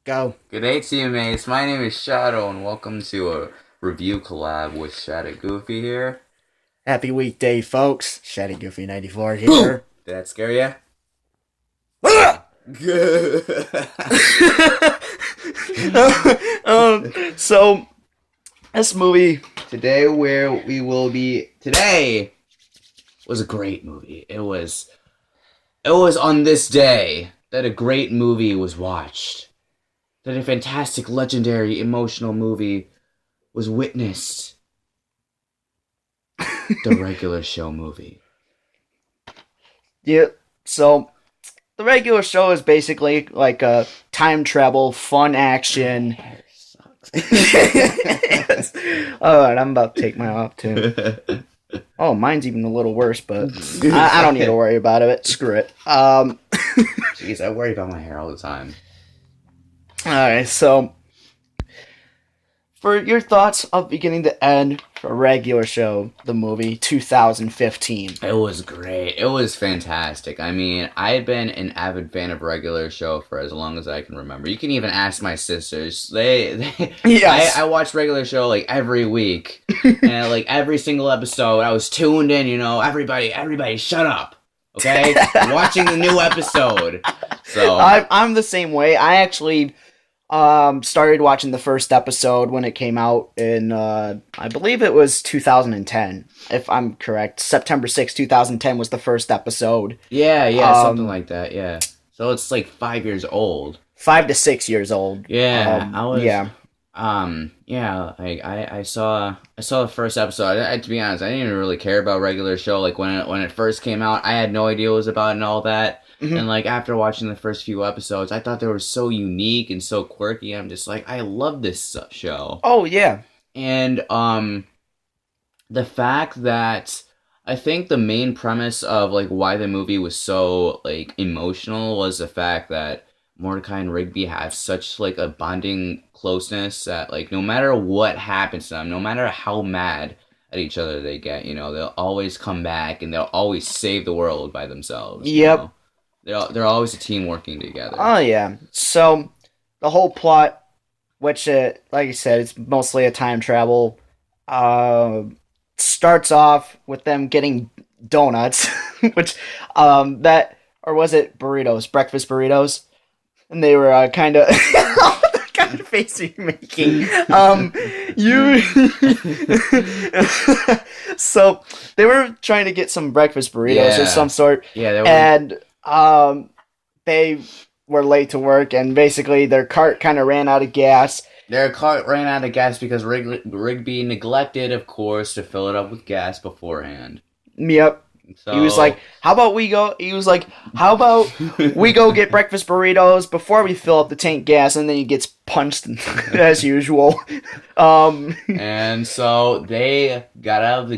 Go. Good day to you, mates. My name is Shadow, and welcome to a review collab with Shadic Goofy here. Happy weekday, folks. Shadic Goofy 94 here. Did that scare ya? So, this movie... Today was a great movie. It was on this day that a great movie was watched. That a fantastic, legendary, emotional movie was witnessed. The regular show movie. Yeah, so... The regular show is basically like a time travel, fun action... Yes. Alright, I'm about to take mine off, too. Oh, mine's even a little worse, but I don't need to worry about it. Screw it. Jeez, I worry about my hair all the time. Alright, so for your thoughts of beginning to end for a regular show, the movie 2015. It was great. It was fantastic. I mean, I had been an avid fan of regular show for as long as I can remember. You can even ask my sisters. Yes. I watched regular show like every week. And like every single episode, I was tuned in, everybody shut up. Okay? Watching the new episode. So I'm the same way. I actually started watching the first episode when it came out in, I believe it was 2010, if I'm correct. September 6, 2010 was the first episode. Yeah, something like that, yeah. So it's like 5 years old. 5 to 6 years old. Yeah, I saw the first episode. To be honest, I didn't even really care about regular show. Like when it first came out, I had no idea what it was about and all that. Mm-hmm. And like after watching the first few episodes, I thought they were so unique and so quirky. I'm just like, I love this show. Oh yeah. And the fact that I think the main premise of like why the movie was so like emotional was the fact that Mordecai and Rigby have such like a bonding closeness that like no matter what happens to them, no matter how mad at each other they get, they'll always come back and they'll always save the world by themselves. Yep. They're always a team working together. Oh yeah. So the whole plot, which like I said, it's mostly a time travel, starts off with them getting donuts, which or was it burritos, breakfast burritos? And they were kind of the kind of face you're making. So they were trying to get some breakfast burritos of some sort. Yeah, they were. And they were late to work, and basically their cart kind of ran out of gas. Their cart ran out of gas because Rigby neglected, of course, to fill it up with gas beforehand. Yep. So... He was like, how about we go get breakfast burritos before we fill up the tank gas, and then he gets punched as usual. And so they got out of the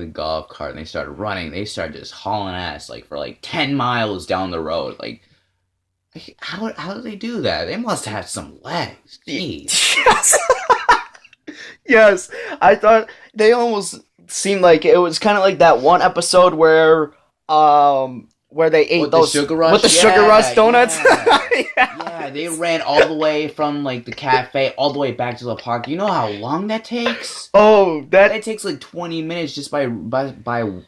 golf cart and they started running. They started just hauling ass like for like 10 miles down the road. Like how did they do that? They must have some legs. Jeez. Yes. Yes. I thought they almost seemed like it was kind of like that one episode where they ate with those the Sugar Rush? with the Sugar Rush donuts. Yeah, they ran all the way from like the cafe all the way back to the park. You know how long that takes? Oh, that takes like 20 minutes just by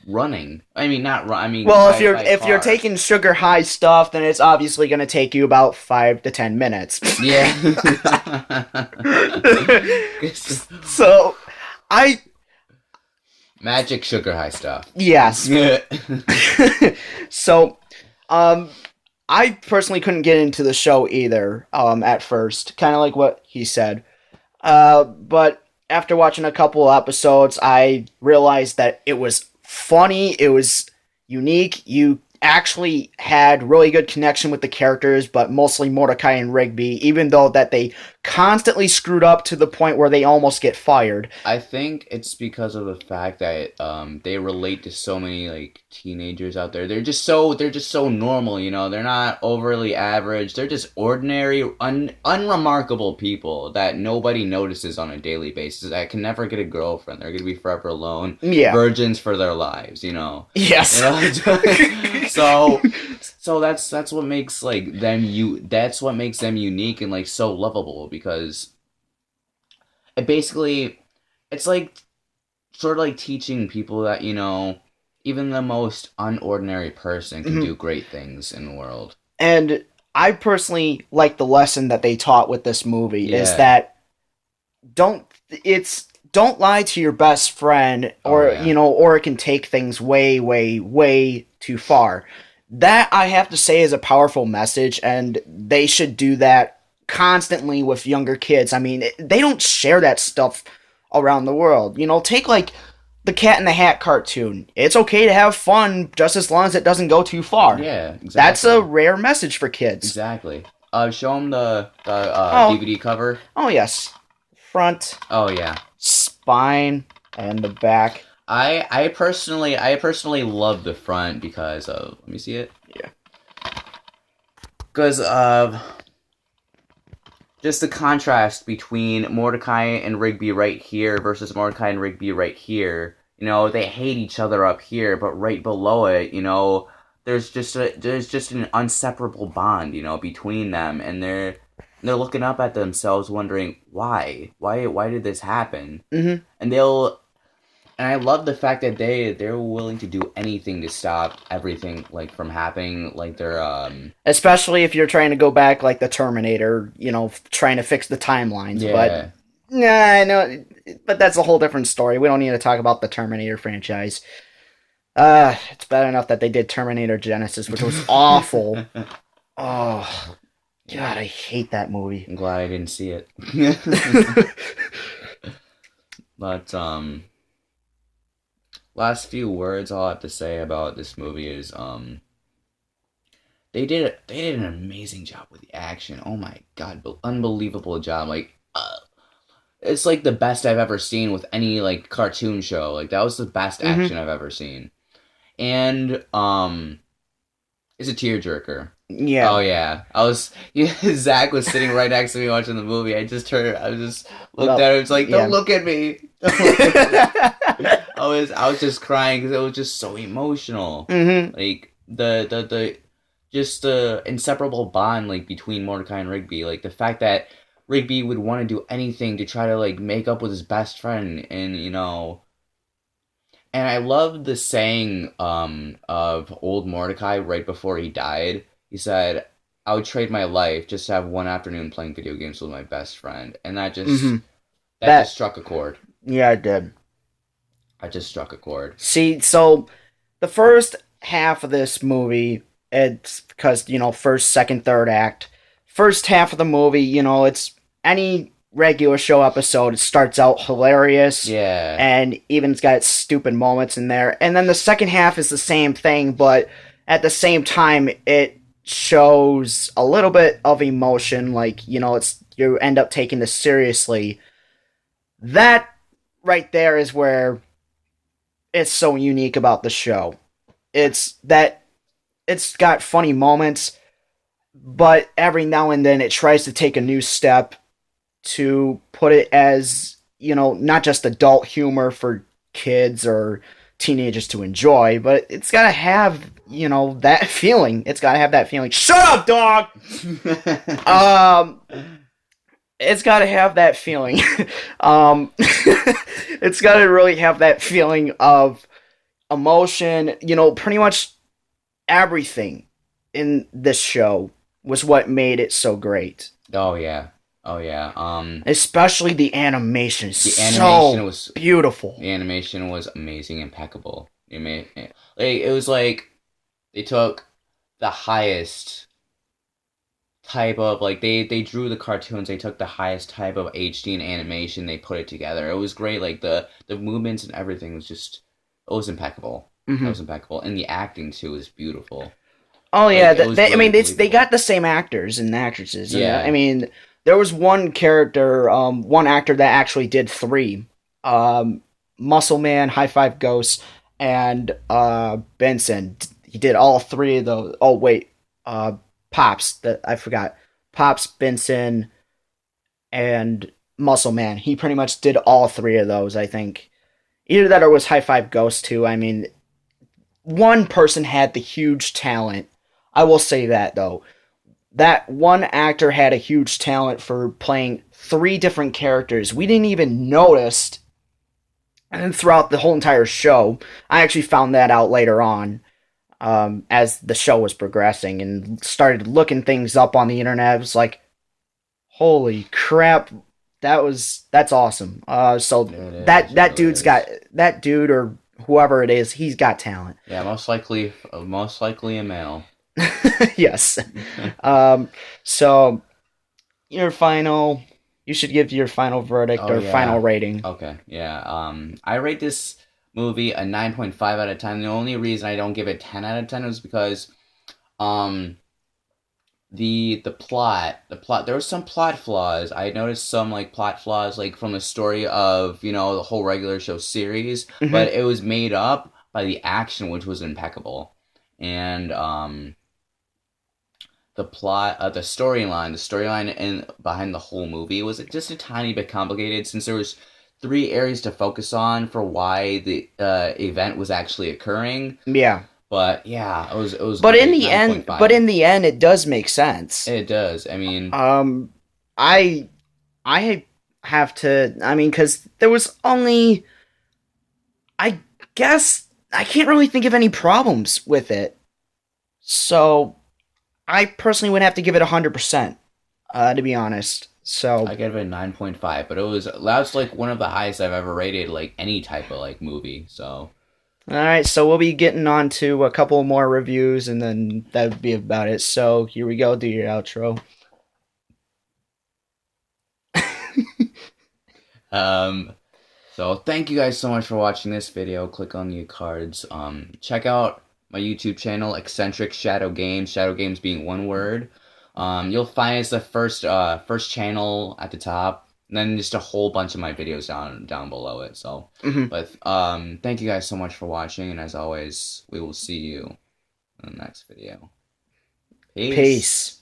running. I mean, not run. I mean, well, if you're taking sugar high stuff, then it's obviously going to take you about 5 to 10 minutes. Yeah. So, magic sugar high stuff. Yes. So, I personally couldn't get into the show either, at first. Kind of like what he said. But after watching a couple of episodes, I realized that it was funny, it was unique, you actually had really good connection with the characters, but mostly Mordecai and Rigby, even though that they constantly screwed up to the point where they almost get fired. I think it's because of the fact that they relate to so many like teenagers out there. They're just so normal, They're not overly average. They're just ordinary, unremarkable people that nobody notices on a daily basis. That can never get a girlfriend. They're gonna be forever alone. Yeah, virgins for their lives. Yes. So that's what makes like that's what makes them unique and like so lovable because it basically it's like sort of like teaching people that, even the most unordinary person can Mhm. do great things in the world. And I personally like the lesson that they taught with this movie is Yeah. that don't don't lie to your best friend, Oh or yeah. or it can take things way way way too far. That, I have to say, is a powerful message, and they should do that constantly with younger kids. I mean, they don't share that stuff around the world. Take like the Cat in the Hat cartoon. It's okay to have fun just as long as it doesn't go too far. Yeah, That's a exactly. rare message for kids. Exactly. Show them the Oh, DVD cover. oh yes. Front, Oh yeah. spine, and the back. I personally love the front because of, let me see it. Yeah. Because of just the contrast between Mordecai and Rigby right here versus Mordecai and Rigby right here. They hate each other up here, but right below it, there's just an inseparable bond, between them, and they're looking up at themselves, wondering why did this happen, Mm-hmm. and I love the fact that they're willing to do anything to stop everything like from happening, like they're. Especially if you're trying to go back like the Terminator, trying to fix the timelines. But Yeah. nah, I know. But that's a whole different story. We don't need to talk about the Terminator franchise. It's bad enough that they did Terminator Genesis, which was awful. Oh, God, I hate that movie. I'm glad I didn't see it. But last few words I'll have to say about this movie is they did an amazing job with the action. Oh my god, unbelievable job. Like it's like the best I've ever seen with any like cartoon show. Like that was the best Mm-hmm. action I've ever seen. And it's a tearjerker. Yeah. Oh yeah, yeah, Zach was sitting right next to me watching the movie. I just looked at him. It's like, Yeah. don't look at me. Don't look at me. I was just crying because it was just so emotional. Mm-hmm. Like the just the inseparable bond like between Mordecai and Rigby. Like the fact that Rigby would want to do anything to try to like make up with his best friend, and I love the saying of old Mordecai right before he died. He said, "I would trade my life just to have one afternoon playing video games with my best friend," and that just Mm-hmm. that just That. struck a chord. Yeah, I did. I just struck a chord. See, so the first half of this movie, it's because, first, second, third act. First half of the movie, it's any regular show episode. It starts out hilarious, Yeah, and even it's got stupid moments in there. And then the second half is the same thing, but at the same time, it shows a little bit of emotion. Like, it's you end up taking this seriously. That right there is where it's so unique about the show. It's that it's got funny moments, but every now and then it tries to take a new step to put it as, not just adult humor for kids or teenagers to enjoy, but it's got to have, that feeling. It's got to have that feeling. Shut up, dog! Um, it's got to have that feeling. It's got to really have that feeling of emotion. Pretty much everything in this show was what made it so great. oh yeah, oh yeah. Especially the animation is The animation so was beautiful. the animation was amazing, impeccable. It was like they took the highest type of like they drew the cartoons. They took the highest type of HD and animation. They put it together. It was great. Like the movements and everything was just it was impeccable. It Hmm. was impeccable, and the acting too was beautiful. Oh yeah, Like it was I really mean, they believable. got the same actors and actresses. And, I Yeah. mean, there was one character, one actor that actually did three. Muscle Man, High Five Ghost, and Benson. He did all three of those. Oh wait, Pops. That I forgot. Pops, Benson, and Muscle Man. He pretty much did all three of those. I think either that or was High Five Ghost too. I mean, one person had the huge talent I will say that though. That one actor had a huge talent for playing three different characters. We didn't even notice, and throughout the whole entire show, I actually found that out later on, as the show was progressing and started looking things up on the internet. It was like, holy crap, that's awesome. So It is. that It that really dude's got is. that dude or whoever it is, he's got talent. Yeah, most likely a male. Yes. Um, so your final, you should give your final verdict Oh or final yeah. rating. Okay. Yeah. I rate this movie a 9.5 out of 10. The only reason I don't give it 10 out of 10 is because um the plot there was some plot flaws. I noticed some like plot flaws like from the story of, the whole regular show series, Hmm. but it was made up by the action, which was impeccable. And the storyline in behind the whole movie was just a tiny bit complicated, since there was three areas to focus on for why the event was actually occurring. Yeah. But yeah, it was But in great. the Nine point end, but five. in the end, it does make sense. It does. I mean, Um, I I have to. I mean, because there was only. I guess I can't really think of any problems with it. So I personally would have to give it 100%. To be honest. So I gave it a 9.5, but that's like one of the highest I've ever rated like any type of like movie. So all right, so we'll be getting on to a couple more reviews, and then that would be about it. So here we go. Do your outro. um so thank you guys so much for watching this video. Click on the cards. Check out my YouTube channel, Eccentric Shadow Games. Shadow Games being one word. You'll find it's the first channel at the top, and then just a whole bunch of my videos down below it. So, Hmm. but thank you guys so much for watching, and as always, we will see you in the next video. Peace. Peace.